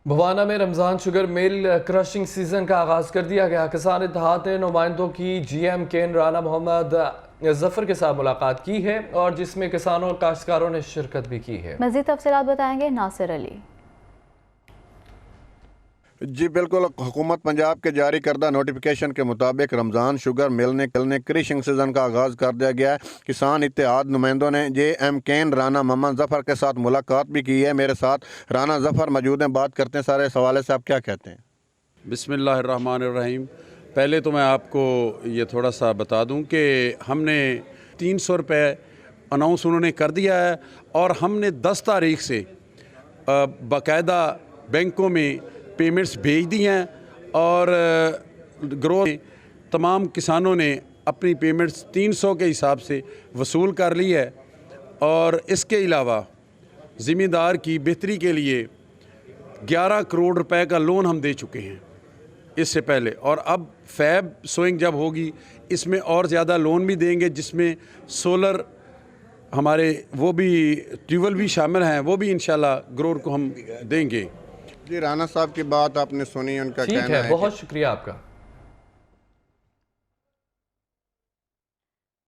भवाना में Ramzan sugar mill crushing season का आगाज़ कर दिया गया। किसान इत्तेहाद ने नुमाइंदों की GM केन राना मोहम्मद जफर के साथ मुलाकात की है और जिसमें किसानों और काश्तकारों ने शिरकत भी की है। मज़ीद तफसीलात बताएंगे नासिर अली। जी बिल्कुल, हुकूमत पंजाब के जारी करदा नोटिफिकेशन के मुताबिक रमज़ान शुगर मिल ने क्रशिंग सीज़न का आगाज़ कर दिया गया है। किसान इत्तेहाद नुमाइंदों ने JM केन राना मोहम्मद जफ़र के साथ मुलाकात भी की है। मेरे साथ राना जफ़र मौजूद हैं, बात करते हैं सारे इस हवाले से। आप क्या कहते हैं? बिस्मिल्लाहिर्रहमानिर्रहीम। पहले तो मैं आपको ये थोड़ा सा बता दूं कि हमने 300 रुपये अनाउंस उन्होंने कर दिया है और हमने 10 तारीख से बाकायदा बैंकों में पेमेंट्स भेज दी हैं और ग्रोथ तमाम किसानों ने अपनी पेमेंट्स 300 के हिसाब से वसूल कर ली है। और इसके अलावा ज़मींदार की बेहतरी के लिए 11 करोड़ रुपए का लोन हम दे चुके हैं इससे पहले, और अब फैब सोइंग जब होगी इसमें और ज़्यादा लोन भी देंगे, जिसमें सोलर हमारे वो भी ट्यूबवेल भी शामिल हैं, वो भी इंशाल्लाह ग्रोर को हम देंगे। जी राना साहब की बात आपने सुनी, उनका कहना है बहुत शुक्रिया आपका।